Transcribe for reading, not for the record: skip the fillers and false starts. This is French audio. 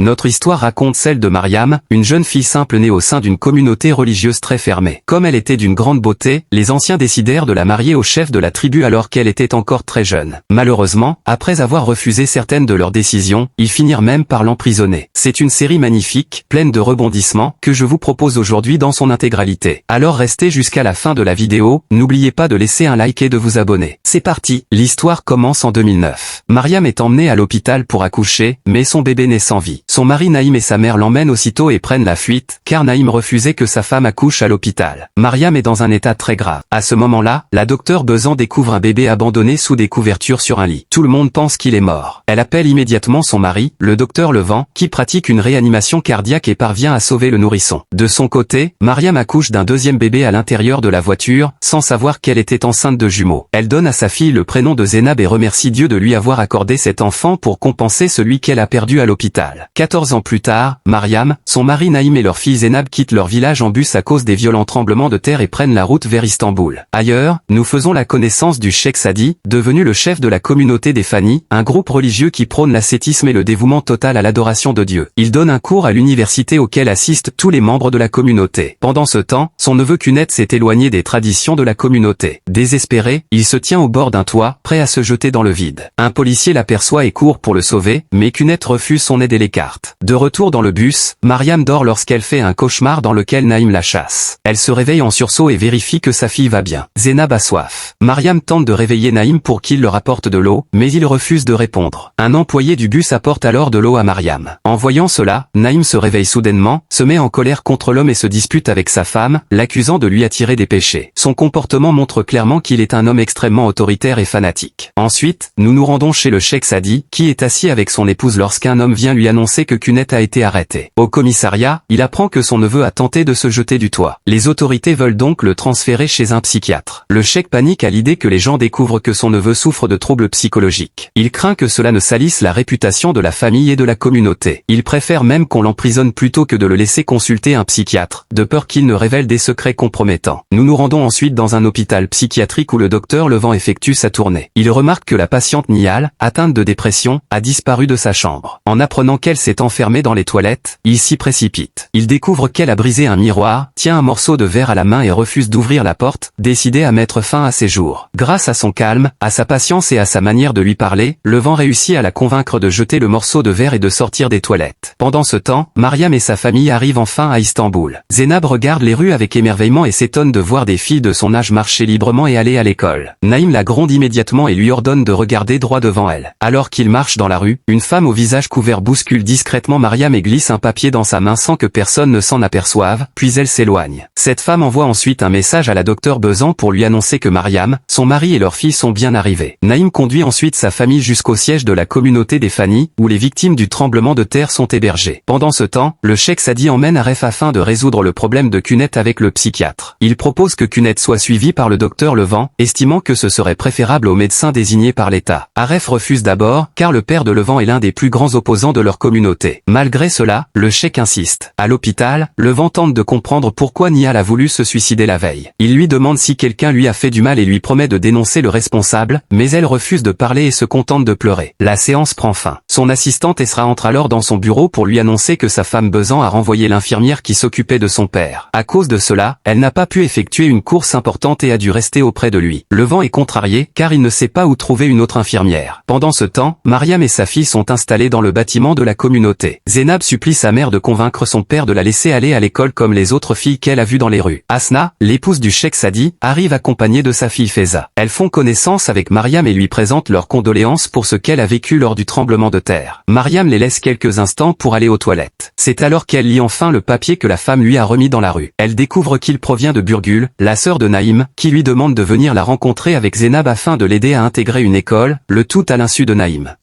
Notre histoire raconte celle de Mariam, une jeune fille simple née au sein d'une communauté religieuse très fermée. Comme elle était d'une grande beauté, les anciens décidèrent de la marier au chef de la tribu alors qu'elle était encore très jeune. Malheureusement, après avoir refusé certaines de leurs décisions, ils finirent même par l'emprisonner. C'est une série magnifique, pleine de rebondissements, que je vous propose aujourd'hui dans son intégralité. Alors restez jusqu'à la fin de la vidéo, n'oubliez pas de laisser un like et de vous abonner. C'est parti, l'histoire commence en 2009. Mariam est emmenée à l'hôpital pour accoucher, mais son bébé naît sans vie. Son mari Naïm et sa mère l'emmènent aussitôt et prennent la fuite, car Naïm refusait que sa femme accouche à l'hôpital. Mariam est dans un état très grave. À ce moment-là, la docteure Bezan découvre un bébé abandonné sous des couvertures sur un lit. Tout le monde pense qu'il est mort. Elle appelle immédiatement son mari, le docteur Levent, qui pratique une réanimation cardiaque et parvient à sauver le nourrisson. De son côté, Mariam accouche d'un deuxième bébé à l'intérieur de la voiture, sans savoir qu'elle était enceinte de jumeaux. Elle donne à sa fille le prénom de Zénab et remercie Dieu de lui avoir accordé cet enfant pour compenser celui qu'elle a perdu à l'hôpital. 14 ans plus tard, Mariam, son mari Naïm et leur fille Zénab quittent leur village en bus à cause des violents tremblements de terre et prennent la route vers Istanbul. Ailleurs, nous faisons la connaissance du Cheikh Sadi, devenu le chef de la communauté des Fani, un groupe religieux qui prône l'ascétisme et le dévouement total à l'adoration de Dieu. Il donne un cours à l'université auquel assistent tous les membres de la communauté. Pendant ce temps, son neveu Kunet s'est éloigné des traditions de la communauté. Désespéré, il se tient au bord d'un toit, prêt à se jeter dans le vide. Un policier l'aperçoit et court pour le sauver, mais Kunet refuse son aide et l'écarte. De retour dans le bus, Mariam dort lorsqu'elle fait un cauchemar dans lequel Naïm la chasse. Elle se réveille en sursaut et vérifie que sa fille va bien. Zénab a soif. Mariam tente de réveiller Naïm pour qu'il leur apporte de l'eau, mais il refuse de répondre. Un employé du bus apporte alors de l'eau à Mariam. En voyant cela, Naïm se réveille soudainement, se met en colère contre l'homme et se dispute avec sa femme, l'accusant de lui attirer des péchés. Son comportement montre clairement qu'il est un homme extrêmement autoritaire et fanatique. Ensuite, nous nous rendons chez le Cheikh Sadi, qui est assis avec son épouse lorsqu'un homme vient lui annoncer que Kunet a été arrêté. Au commissariat, il apprend que son neveu a tenté de se jeter du toit. Les autorités veulent donc le transférer chez un psychiatre. Le cheikh panique à l'idée que les gens découvrent que son neveu souffre de troubles psychologiques. Il craint que cela ne salisse la réputation de la famille et de la communauté. Il préfère même qu'on l'emprisonne plutôt que de le laisser consulter un psychiatre, de peur qu'il ne révèle des secrets compromettants. Nous nous rendons ensuite dans un hôpital psychiatrique où le docteur Levent effectue sa tournée. Il remarque que la patiente Nihal, atteinte de dépression, a disparu de sa chambre. En apprenant qu'elle s'est enfermée dans les toilettes, il s'y précipite. Il découvre qu'elle a brisé un miroir, tient un morceau de verre à la main et refuse d'ouvrir la porte, décidé à mettre fin à ses jours. Grâce à son calme, à sa patience et à sa manière de lui parler, Levent réussit à la convaincre de jeter le morceau de verre et de sortir des toilettes. Pendant ce temps, Mariam et sa famille arrivent enfin à Istanbul. Zénab regarde les rues avec émerveillement et s'étonne de voir des filles de son âge marcher librement et aller à l'école. Naïm la gronde immédiatement et lui ordonne de regarder droit devant elle. Alors qu'il marche dans la rue, une femme au visage couvert bouscule discrètement Mariam et glisse un papier dans sa main sans que personne ne s'en aperçoive, puis elle s'éloigne. Cette femme envoie ensuite un message à la docteure Bezan pour lui annoncer que Mariam, son mari et leur fille sont bien arrivés. Naïm conduit ensuite sa famille jusqu'au siège de la communauté des Fani, où les victimes du tremblement de terre sont hébergées. Pendant ce temps, le Cheikh Sadi emmène Aref afin de résoudre le problème de Kunet avec le psychiatre. Il propose que Kunet soit suivi par le docteur Levent, estimant que ce serait préférable au médecin désigné par l'État. Aref refuse d'abord, car le père de Levent est l'un des plus grands opposants de leur communauté. Malgré cela, le cheikh insiste. À l'hôpital, Levent tente de comprendre pourquoi Nihal a voulu se suicider la veille. Il lui demande si quelqu'un lui a fait du mal et lui promet de dénoncer le responsable, mais elle refuse de parler et se contente de pleurer. La séance prend fin. Son assistante Esra entre alors dans son bureau pour lui annoncer que sa femme Bezan a renvoyé l'infirmière qui s'occupait de son père. À cause de cela, elle n'a pas pu effectuer une course importante et a dû rester auprès de lui. Levent est contrarié, car il ne sait pas où trouver une autre infirmière. Pendant ce temps, Mariam et sa fille sont installées dans le bâtiment de la communauté. Zénab supplie sa mère de convaincre son père de la laisser aller à l'école comme les autres filles qu'elle a vues dans les rues. Asna, l'épouse du Cheikh Sadi, arrive accompagnée de sa fille Feza. Elles font connaissance avec Mariam et lui présentent leurs condoléances pour ce qu'elle a vécu lors du tremblement de terre. Mariam les laisse quelques instants pour aller aux toilettes. C'est alors qu'elle lit enfin le papier que la femme lui a remis dans la rue. Elle découvre qu'il provient de Burgul, la sœur de Naïm, qui lui demande de venir la rencontrer avec Zénab afin de l'aider à intégrer une école, le tout à l'insu de Naïm.